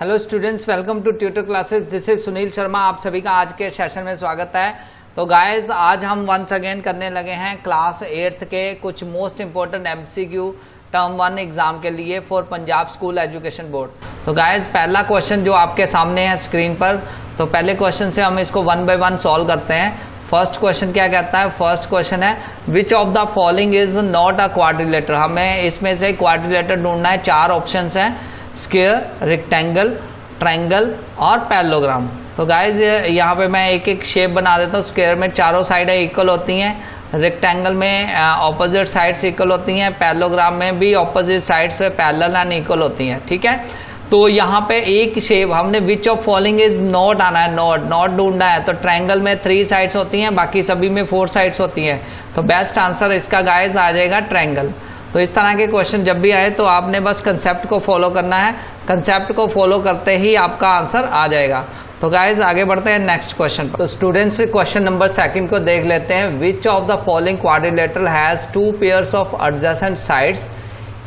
Hello students, welcome to tutor classes. This is Sunil Sharma. आप सभी का आज के सेशन में स्वागत है। तो गाइस, आज हम वंस अगेन करने लगे हैं क्लास 8th के कुछ most important MCQ term 1 exam के लिए for Punjab school education board. तो गाइस, पहला क्वेश्चन जो आपके सामने है स्क्रीन पर, तो पहले क्वेश्चन से हम इसको 1 बाय 1 सॉल्व करते हैं। फर्स्ट क्वेश्चन क्या कहता है? फर्स्ट क्वेश्चन है which of the following is not a quadrilateral. हमें इसमें से क्वाड्रिलेटर ढूंढना है। 4 ऑप्शंस हैं, स्क्वायर, रेक्टेंगल, ट्रायंगल और पैरेललोग्राम। तो गाइज यहाँ पे मैं एक एक शेप बना देता हूँ। स्क्वायर में चारों साइडें इक्वल होती हैं, रेक्टेंगल में ऑपोजिट साइड्स इक्वल होती हैं, पैरेललोग्राम में भी opposite sides parallel and equal होती हैं। ठीक है, तो यहाँ पे एक शेप हमने which of following is not आना है, नॉट ढूंढना है। तो ट्रायंगल में 3 साइड्स होती हैं, बाकी सभी में 4 साइड्स होती हैं। तो बेस्ट आंसर इसका गाइज आ जाएगा ट्रायंगल। तो इस तरह के क्वेश्चन जब भी आए तो आपने बस कंसेप्ट को फॉलो करना है। कंसेप्ट को फॉलो करते ही आपका आंसर आ जाएगा। तो गाइज आगे बढ़ते हैं नेक्स्ट क्वेश्चन पर। तो स्टूडेंट्स, क्वेश्चन नंबर 2 को देख लेते हैं। Which of the following quadrilateral has 2 pairs of adjacent sides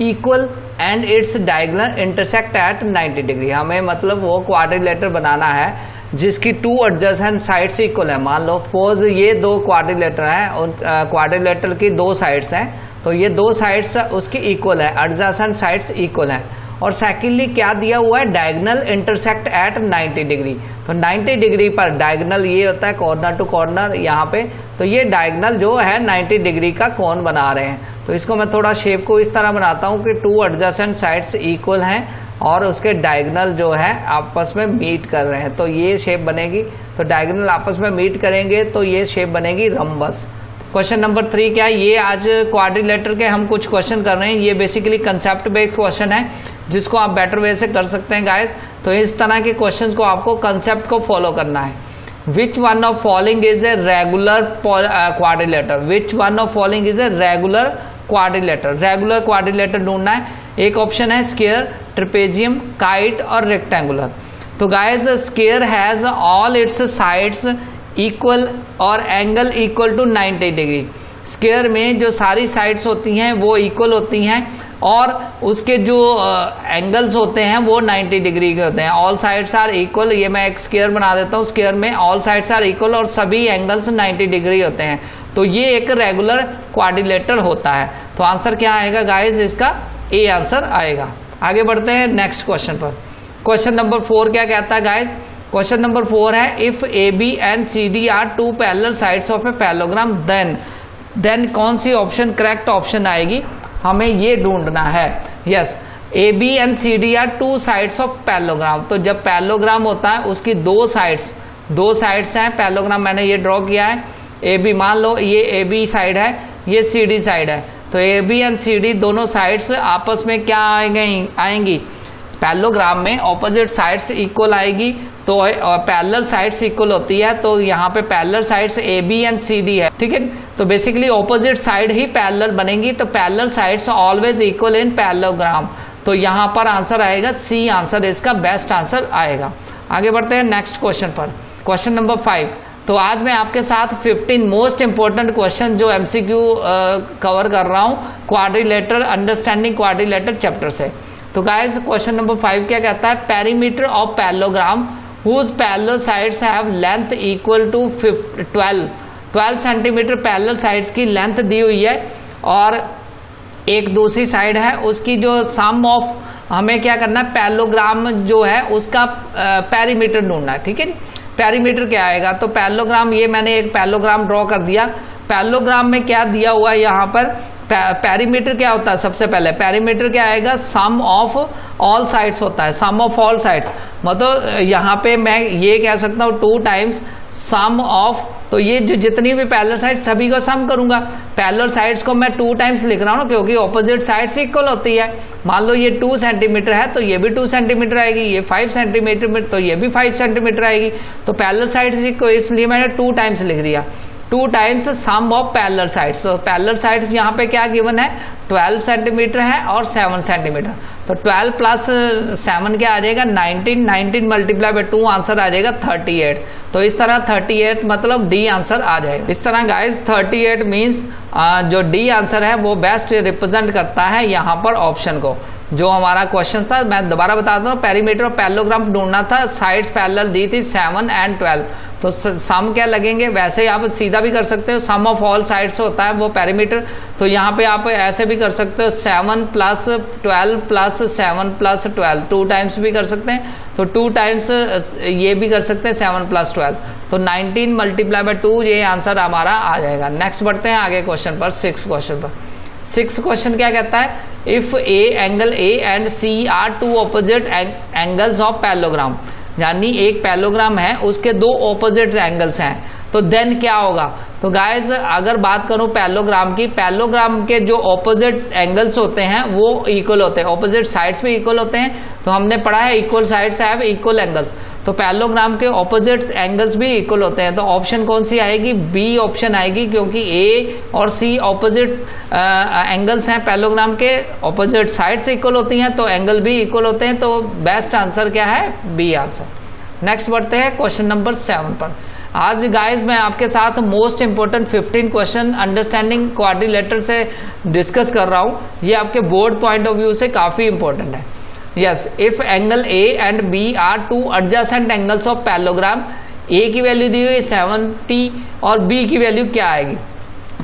equal and its diagonal intersect at 90 degree. हमें मतलब वो क्वाड्रिलेटर बनाना है जिसकी 2 एडजेसेंट साइड्स इक्वल है। मान लो सपोज ये 2 क्वाड्रिलेटर हैं और क्वाड्रिलेटर की 2 साइड्स हैं, तो ये 2 साइड्स उसकी इक्वल है, एडजेसेंट साइड्स इक्वल है। और सेकेंडली क्या दिया हुआ है? Diagonal intersect at 90 degree. तो 90 डिग्री पर डायगोनल ये होता है कॉर्नर टू कॉर्नर यहाँ पे, तो ये डायगोनल जो है 90 डिग्री का कोण बना रहे हैं। तो इसको मैं थोड़ा शेप को इस तरह बनाता हूँ कि 2 एडजेसेंट साइड्स इक्वल हैं और उसके डायगोनल जो है आपस में मीट कर रहे हैं, तो ये शेप बनेगी। तो डायगोनल आपस में मीट करेंगे तो ये शेप बनेगी रम्बस। क्वेश्चन नंबर 3 क्या है? ये आज क्वाड्रिलेटर के हम कुछ क्वेश्चन कर रहे हैं। ये बेसिकली कंसेप्ट बेस्ड क्वेश्चन है जिसको आप बेटर वे से कर सकते हैं गाइस। तो इस तरह के क्वेश्चंस को आपको कंसेप्ट को फॉलो करना है। Which one of following is a regular quadrilateral? Which one of following is a regular quadrilateral? Regular quadrilateral ढूंढना है। एक ऑप्शन है स्क्वायर, ट्रेपेजियम, काइट और रेक्टेंगुलर। तो guys, square has all its sides equal और angle equal to 90 degree. Square में जो सारी साइड्स होती हैं वो इक्वल होती हैं और उसके जो एंगल्स होते हैं वो 90 डिग्री के होते हैं। All sides are equal. ये मैं एक स्क्वायर बना देता हूँ। स्क्वायर में ऑल साइड्स आर इक्वल और सभी एंगल्स 90 डिग्री होते हैं। तो ये एक रेगुलर क्वाड्रिलेटर होता है। तो आंसर क्या आएगा गाइज? इसका ए आंसर आएगा। आगे बढ़ते हैं नेक्स्ट क्वेश्चन पर। क्वेश्चन नंबर 4 क्या कहता है गाइज? क्वेश्चन नंबर 4 है if A B and C D are 2 parallel sides of a parallelogram then कौन सी ऑप्शन करेक्ट ऑप्शन आएगी? हमें ये ढूंढना है। Yes, A B and C D are 2 sides of parallelogram. तो जब पैरेललोग्राम होता है उसकी 2 साइड्स हैं। पैरेललोग्राम मैंने ये ड्रॉ किया है। ए बी, मान लो ये ए बी साइड है, ये सी डी साइड है। तो A B and C D दोनों साइड्स आपस में क्या आएंगी? पैरेललोग्राम में ऑपोजिट साइड्स इक्वल आएगी। तो पैरेलल साइड्स इक्वल होती है, तो यहाँ पे parallel sides A B and C D है। ठीक है, तो बेसिकली ऑपोजिट साइड ही पैरेलल बनेगी। तो parallel sides always equal in parallelogram. तो यहाँ पर आंसर आएगा सी आंसर, इसका बेस्ट आंसर आएगा। आगे बढ़ते हैं नेक्स्ट क्वेश्चन पर। Question number 5। तो आज मैं आपके साथ 15 मोस्ट इंपॉर्टेंट क्वेश्चन जो एमसीक्यू कवर कर रहा हूँ क्वाड्रिलेटर, अंडरस्टैंडिंग क्वाड्रिलेटर चैप्टर से। तो गाइस, क्वेश्चन नंबर 5 क्या कहता है? Perimeter of parallelogram whose parallel sides have length equal to 12 centimetre parallel sides की लेंथ दी हुई है और एक दूसरी साइड है उसकी जो सम ऑफ, हमें क्या करना है? पैरेललोग्राम जो है उसका पेरीमीटर ढूंढना है। ठीक है, पेरीमीटर क्या आएगा? तो पैरेललोग्राम, ये मैंने एक पैरेललोग्राम ड्रॉ कर दिया। पैरेललोग्राम में क्या दिया हुआ है यहाँ पर? पेरीमीटर क्या होता है? सबसे पहले पेरीमीटर क्या आएगा? सम ऑफ ऑल साइड्स होता है। सम ऑफ ऑल साइड्स मतलब यहाँ पे मैं ये कह सकता हूँ 2 टाइम्स सम ऑफ, तो ये जो जितनी भी पैरेलल साइड सभी को सम करूंगा। पैरेलल साइड्स को मैं 2 टाइम्स लिख रहा हूँ क्योंकि ऑपोजिट साइड्स इक्वल होती है। मान लो ये 2 सेंटीमीटर है तो ये भी 2 सेंटीमीटर आएगी, ये 5 सेंटीमीटर तो ये भी 5 सेंटीमीटर आएगी। तो पैरेलल साइड्स को इसलिए मैंने 2 टाइम्स लिख दिया। 2 times sum of parallel sides. तो पैरेलल साइड्स यहाँ पे क्या गिवन है? 12 सेंटीमीटर है और 7 सेंटीमीटर। तो 12 प्लस 7 क्या आ जाएगा 19, 19 मल्टीप्लाई बाय 2 आंसर आ जाएगा 38। तो इस तरह 38 मतलब डी आंसर आ जाएगा। इस तरह गाइस 38 मीन्स जो डी आंसर है वो बेस्ट रिप्रेजेंट करता है यहाँ पर ऑप्शन को। जो हमारा क्वेश्चन था मैं दोबारा बताता हूँ, पेरीमीटर और पैरेललोग्राम ढूंढना था, साइड्स पैरेलल दी थी 7 एंड 12, तो सम क्या लगेंगे, वैसे ही आप सीधा भी कर सकते हो, सम ऑफ ऑल साइड्स होता है वो पेरीमीटर। तो यहाँ पे आप ऐसे भी कर सकते हो 7 प्लस 12 प्लस 7 प्लस 12, 2 टाइम्स भी कर सकते हैं, तो 2 टाइम्स ये भी कर सकते हैं 7 प्लस 12, तो 19 मल्टीप्लाई बाय 2 ये आंसर हमारा आ जाएगा। नेक्स्ट बढ़ते हैं आगे क्वेश्चन पर, 6 क्वेश्चन पर। 6 क्वेश्चन क्या कहता है, if a angle A and C are two opposite angles of parallelogram, यानी एक पैरेललोग्राम है उसके 2 ऑपोजिट एंगल्स हैं, तो देन क्या होगा। तो गाइज अगर बात करूं पैरेललोग्राम की, पैरेललोग्राम के जो ऑपोजिट एंगल्स होते हैं वो इक्वल होते हैं, ऑपोजिट साइड्स भी इक्वल होते हैं। तो हमने पढ़ा है equal sides have equal angles, तो पैरेललोग्राम के ऑपोजिट एंगल्स भी इक्वल होते हैं। तो ऑप्शन कौन सी आएगी, बी ऑप्शन आएगी, क्योंकि ए और सी ऑपोजिट एंगल्स हैं पैरेललोग्राम के, ऑपोजिट साइड्स इक्वल होती हैं तो एंगल भी इक्वल होते हैं, तो बेस्ट आंसर क्या है, बी आंसर। नेक्स्ट बढ़ते हैं क्वेश्चन नंबर 7 पर। आज गाइस मैं आपके साथ most important 15 question understanding quadrilateral से डिस्कस कर रहा हूं, ये आपके बोर्ड पॉइंट ऑफ व्यू से काफी इंपॉर्टेंट है। Yes, if angle A and B are two adjacent angles of parallelogram, A की वैल्यू दी हुई 70 और बी की वैल्यू क्या आएगी।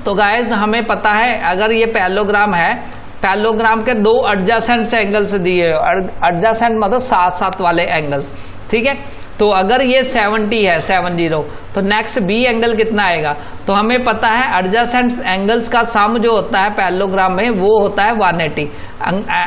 तो गाइस हमें पता है अगर ये पैरेललोग्राम है, पैरेललोग्राम के 2 एडजेसेंट एंगल्स दिए, एडजेसेंट मतलब साथ साथ वाले एंगल्स, ठीक है। तो अगर ये 70 है 70, तो नेक्स्ट बी एंगल कितना आएगा। तो हमें पता है एडजेसेंट एंगल्स का सम जो होता है पैरेललोग्राम में वो होता है 180।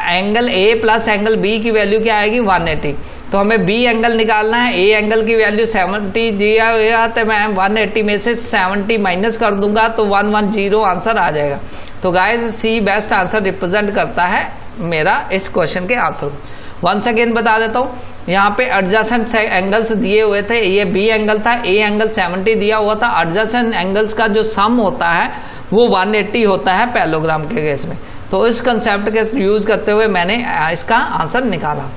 Angle A plus angle B की वैल्यू क्या आएगी 180, तो हमें बी एंगल निकालना है। ए एंगल की वैल्यू 70 दिया हुआ, तो मैं 180 में से 70 माइनस कर दूंगा तो 110 आंसर आ जाएगा। तो गाइस सी बेस्ट आंसर रिप्रेजेंट करता है मेरा इस क्वेश्चन के आंसर। वंस अगेन बता देता हूँ, यहाँ पे एडजेसेंट एंगल्स दिए हुए थे, ये बी एंगल था, ए एंगल 70 दिया हुआ था, एडजेसेंट एंगल्स का जो सम होता है वो 180 होता है पैरेललोग्राम के केस में। तो इस कंसेप्ट के यूज करते हुए मैंने इसका आंसर निकाला।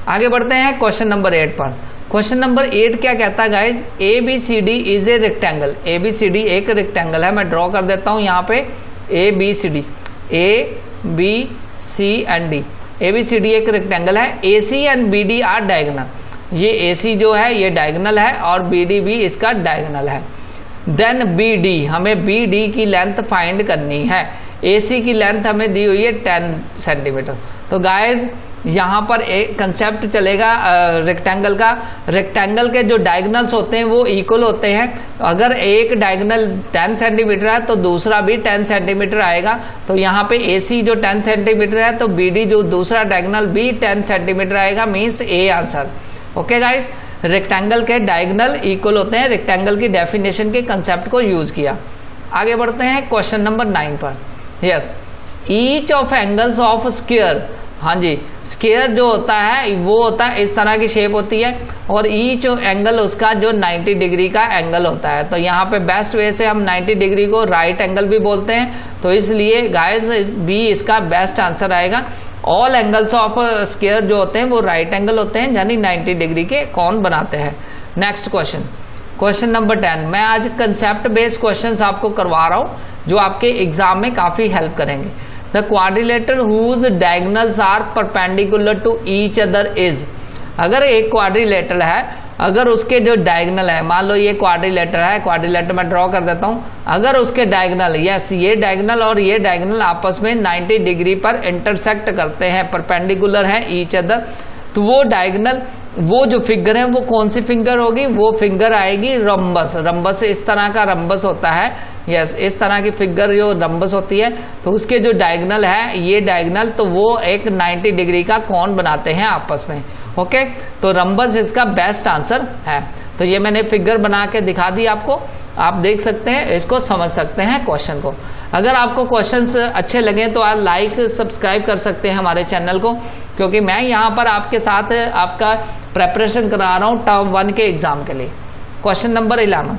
आगे बढ़ते हैं क्वेश्चन नंबर 8 पर। क्वेश्चन नंबर 8 क्या कहता है guys, A B C D is a rectangle. A B C D एक रेक्टेंगल है, मैं ड्रॉ कर देता हूँ यहाँ पे A B C D, A B C and D. A B C D एक रेक्टेंगल है, A C and B D are diagonal, ये ए सी जो है ये डायगोनल है और बी डी भी इसका डायगोनल है। देन बी डी, हमें बी डी की लेंथ फाइंड करनी है। ए सी की लेंथ हमें दी हुई है 10 सेंटीमीटर। तो गाइज यहाँ पर एक कंसेप्ट चलेगा रेक्टेंगल का, रेक्टेंगल के जो डायगोनल्स होते हैं वो इक्वल होते हैं। अगर एक डायगोनल 10 सेंटीमीटर है तो दूसरा भी 10 सेंटीमीटर आएगा। तो यहाँ पे AC जो 10 सेंटीमीटर है तो BD जो दूसरा डायगोनल भी 10 सेंटीमीटर आएगा, means A answer. Okay guys, rectangle के डायगोनल इक्वल होते हैं, रेक्टेंगल की डेफिनेशन के कंसेप्ट को यूज किया। आगे बढ़ते हैं क्वेश्चन नंबर 9 पर। Yes, each of angles of square, हाँ जी, स्क्वायर जो होता है वो होता है इस तरह की शेप होती है और ईच एंगल उसका जो 90 डिग्री का एंगल होता है। तो यहाँ पे बेस्ट वे से हम 90 डिग्री को राइट एंगल भी बोलते हैं, तो इसलिए गाइस बी इसका बेस्ट आंसर आएगा। ऑल एंगल्स ऑफ स्क्वायर जो होते हैं वो राइट एंगल होते हैं, यानी 90 डिग्री के कौन बनाते हैं। Next question, question number 10। मैं आज कंसेप्ट बेस्ड क्वेश्चंस आपको करवा रहा हूँ जो आपके एग्जाम में काफी हेल्प करेंगे। The quadrilateral whose diagonals are perpendicular to each other is, अगर एक क्वाड्रिलेटरल है, अगर उसके जो डायगोनल है, मान लो ये क्वाड्रिलेटर है, क्वाड्रिलेटर में ड्रॉ कर देता हूँ, अगर उसके डायगोनल, यस ये डायगोनल और ये डायगोनल आपस में 90 डिग्री पर इंटरसेक्ट करते हैं, परपेंडिकुलर है ईच अदर, तो वो डायगोनल, वो जो फिगर है वो कौन सी फिंगर होगी, वो फिंगर आएगी रंबस। रंबस इस तरह का रंबस होता है, यस इस तरह की फिगर जो रंबस होती है, तो उसके जो डायगोनल है ये डायगोनल, तो वो एक 90 डिग्री का कोण बनाते हैं आपस में। ओके, तो रंबस इसका बेस्ट आंसर है। तो ये मैंने फिगर बना के दिखा दी आपको, आप देख सकते हैं, इसको समझ सकते हैं क्वेश्चन को। अगर आपको क्वेश्चंस अच्छे लगे तो आप लाइक सब्सक्राइब कर सकते हैं हमारे चैनल को, क्योंकि मैं यहाँ पर आपके साथ आपका प्रेपरेशन करा रहा हूँ टर्म 1 के एग्जाम के लिए। क्वेश्चन नंबर 11,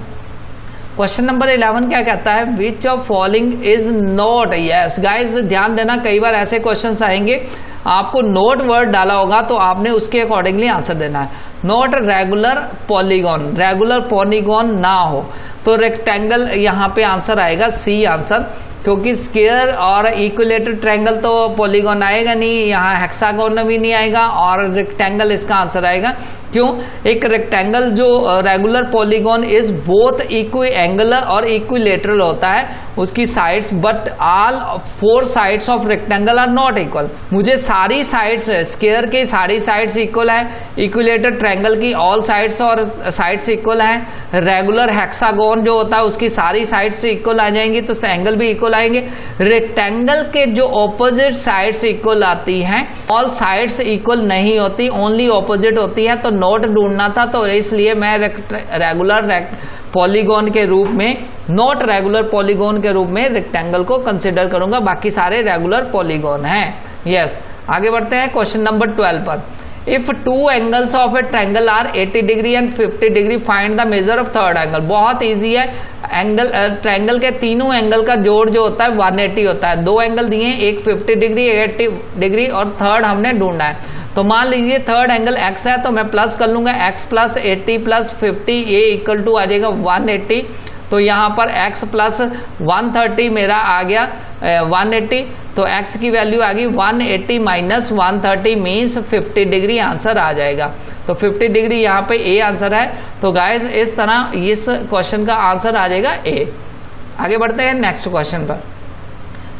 क्वेश्चन नंबर 11 क्या कहता है, which of following is not, yes guys ध्यान देना, कई बार ऐसे क्वेश्चंस आएंगे आपको नोट वर्ड डाला होगा तो आपने उसके अकॉर्डिंगली आंसर देना है। Not regular polygon, regular polygon ना हो तो रेक्टेंगल यहाँ पे आंसर आएगा सी आंसर, क्योंकि स्क्वायर और इक्विलेटर ट्रायंगल तो पॉलीगॉन आएगा नहीं, यहाँ हेक्सागोन भी नहीं आएगा और रेक्टेंगल इसका आंसर आएगा। क्यों, एक रेक्टेंगल जो regular polygon is both equiangular और इक्विलेटरल होता है उसकी sides, but all 4 sides of rectangle are not equal. मुझे सारी साइड्स, स्क्वायर की सारी साइड्स इक्वल है, इक्विलेटर ट्रायंगल की ऑल साइड्स और साइड्स इक्वल है, रेगुलर हेक्सागोन जो होता है उसकी सारी साइड्स इक्वल आ जाएंगी तो एंगल भी इक्वल आएंगे। रेक्टेंगल के जो ऑपोजिट साइड्स इक्वल आती हैं, ऑल साइड्स इक्वल नहीं होती, ओनली ऑपोजिट होती है, तो नोट ढूंढना था, तो इसलिए मैं रेगुलर पॉलीगॉन के रूप में, नॉट रेगुलर पॉलीगॉन के रूप में रेक्टेंगल को कंसिडर करूंगा, बाकी सारे रेगुलर पॉलीगॉन हैं। यस, आगे बढ़ते हैं क्वेश्चन नंबर 12 पर। If 2 angles of a triangle are 80 degree and 50 degree find the measure of third angle. बहुत इजी है, एंगल ट्रायंगल के तीनों एंगल का जोड़ जो होता है 180 होता है। 2 एंगल दिए, एक 50 डिग्री, 80 डिग्री और थर्ड हमने ढूंढना है। तो मान लीजिए थर्ड एंगल x है तो मैं प्लस कर लूंगा, x प्लस 80 प्लस 50 ये इक्वल टू आ जाएगा 180। तो यहाँ पर x प्लस 130 मेरा आ गया 180, तो x की वैल्यू आ गई 180 माइनस 130 मीन्स 50 डिग्री आंसर आ जाएगा। तो 50 डिग्री यहाँ पे ए आंसर है। तो गाइस इस तरह इस क्वेश्चन का आंसर आ जाएगा ए। आगे बढ़ते हैं नेक्स्ट क्वेश्चन पर।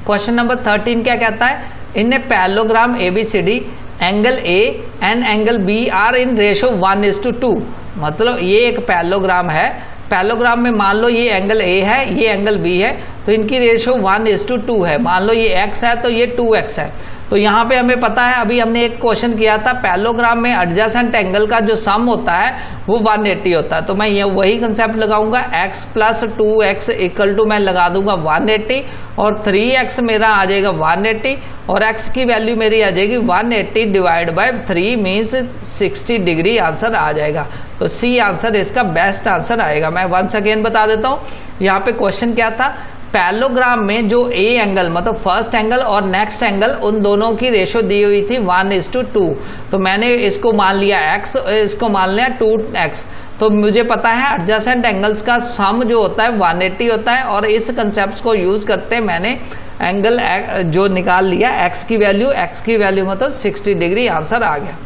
क्वेश्चन नंबर 13 क्या कहता है, in a parallelogram ABCD angle A and angle B are in ratio 1:2। मतलब ये एक पैरेललोग्राम है, पैरेललोग्राम में मान लो ये एंगल A है, ये एंगल B है, तो इनकी रेशो 1:2 है। मान लो ये x है तो ये 2x है। तो यहाँ पे हमें पता है, अभी हमने एक क्वेश्चन किया था, पैरेललोग्राम में एडजेसेंट एंगल का जो सम होता है वो 180 होता है। तो मैं ये वही कंसेप्ट लगाऊंगा, x plus 2x equal to मैं लगा दूंगा 180 और 3x मेरा आ जाएगा 180 और x की वैल्यू मेरी आ जाएगी 180 divide by 3 means 60 degree answer आ जाएगा। तो सी आंसर इसका बेस्ट आंसर आएगा। मैं वंस अगेन बता देता हूँ, यहाँ पे क्वेश्चन क्या था, पैरेललोग्राम में जो ए एंगल मतलब फर्स्ट एंगल और नेक्स्ट एंगल उन दोनों की रेशो दी हुई थी 1:2। तो मैंने इसको मान लिया x, इसको मान लिया 2x। तो मुझे पता है एडजेसेंट एंगल्स का सम जो होता है 180 होता है और इस कंसेप्ट को यूज करते मैंने एंगल जो निकाल लिया x की वैल्यू मतलब 60 डिग्री आंसर आ गया।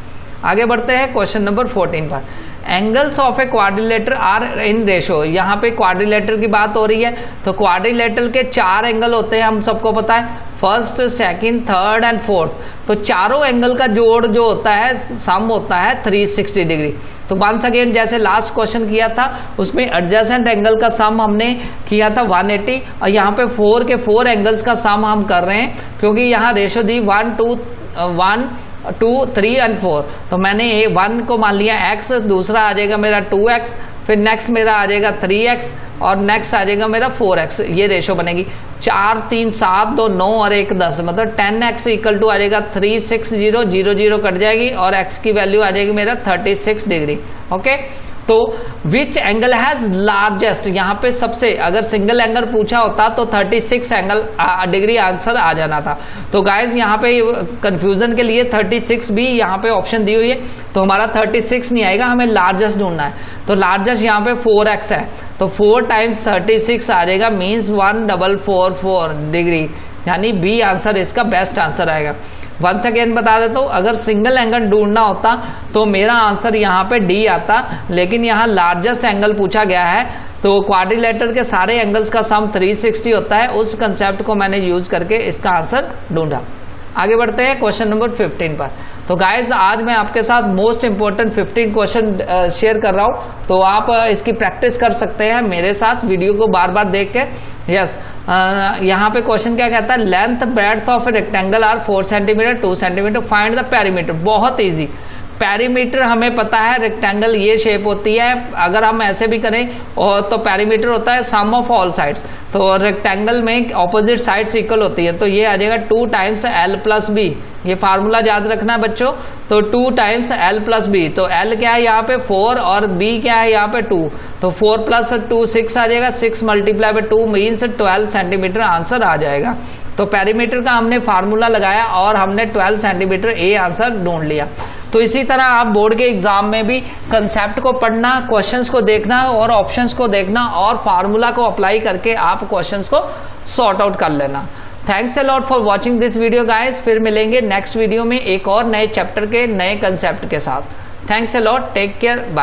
आगे बढ़ते हैं क्वेश्चन नंबर 14 पर। Angles of a quadrilateral are in ratio. यहाँ पे क्वाड्रिलेटर की बात हो रही है, तो क्वाड्रिलेटर के 4 एंगल होते हैं, हम सबको पता है, first, second, third and fourth. तो चारों एंगल का जोड़ जो होता है सम होता है 360 डिग्री। तो वंस अगेन जैसे लास्ट क्वेश्चन किया था उसमें एडजेसेंट एंगल का सम हमने किया था 180 और यहाँ पे 4 के 4 एंगल्स का सम हम कर रहे हैं, क्योंकि यहाँ रेशो दी 1, 2, 3 एंड 4। तो मैंने ये 1 को मान लिया x, दूसरा आ जाएगा मेरा 2x, फिर नेक्स्ट मेरा आ जाएगा 3x और नेक्स्ट आ जाएगा मेरा 4x। ये रेशो बनेगी 4, 3, 7, 2, 9 और 1, 10, मतलब 10x इक्वल टू आ जाएगा 360, 0 कट जाएगी और x की वैल्यू आ जाएगी मेरा 36 डिग्री। ओके, तो विच एंगल हैज लार्जेस्ट, यहाँ पे सबसे अगर सिंगल एंगल पूछा होता तो 36 एंगल डिग्री आंसर आ जाना था। तो गाइज यहाँ पे कंफ्यूजन के लिए 36 भी यहाँ पे ऑप्शन दी हुई है, तो हमारा 36 नहीं आएगा, हमें लार्जेस्ट ढूंढना है। तो लार्जेस्ट यहाँ पे 4x है, तो 4 टाइम्स 36 आ जाएगा मीन्स 1444 डिग्री, यानी बी आंसर इसका बेस्ट आंसर आएगा। वंस अगेन बता देता हूँ, अगर सिंगल एंगल ढूंढना होता तो मेरा आंसर यहाँ पे डी आता, लेकिन यहाँ लार्जेस्ट एंगल पूछा गया है तो क्वाड्रिलेटर के सारे एंगल्स का सम 360 होता है, उस कंसेप्ट को मैंने यूज करके इसका आंसर ढूंढा। आगे बढ़ते हैं क्वेश्चन नंबर 15 पर। तो गाइज आज मैं आपके साथ मोस्ट इंपोर्टेंट 15 क्वेश्चन शेयर कर रहा हूँ, तो आप इसकी प्रैक्टिस कर सकते हैं मेरे साथ वीडियो को बार बार देख के। यस, यहाँ पे क्वेश्चन क्या कहता है, length breadth of a rectangle are 4 centimetre 2 centimetre, find the perimeter. बहुत ईजी, पेरीमीटर हमें पता है रेक्टेंगल ये शेप होती है, अगर हम ऐसे भी करें और तो पेरीमीटर होता है सम ऑफ ऑल साइड्स, तो रेक्टेंगल में ऑपोजिट साइड्स इक्वल होती है, तो ये आ जाएगा 2 टाइम्स एल प्लस बी। ये फार्मूला याद रखना है बच्चों, तो 2 टाइम्स एल प्लस बी, तो एल क्या है यहाँ पे 4 और बी क्या है यहाँ पे 2, तो 4 प्लस 2 6 आ जाएगा, 6 multiply by 2 means 12 centimetre answer आ जाएगा। तो पेरीमीटर का हमने फार्मूला लगाया और हमने 12 सेंटीमीटर ए आंसर ढूंढ लिया। तो इसी तरह आप बोर्ड के एग्जाम में भी कंसेप्ट को पढ़ना, क्वेश्चंस को देखना और ऑप्शंस को देखना और फार्मूला को अप्लाई करके आप क्वेश्चंस को सॉर्ट आउट कर लेना। Thanks a lot for watching this video guys, फिर मिलेंगे नेक्स्ट वीडियो में एक और नए चैप्टर के नए कंसेप्ट के साथ। Thanks a lot, take care, bye.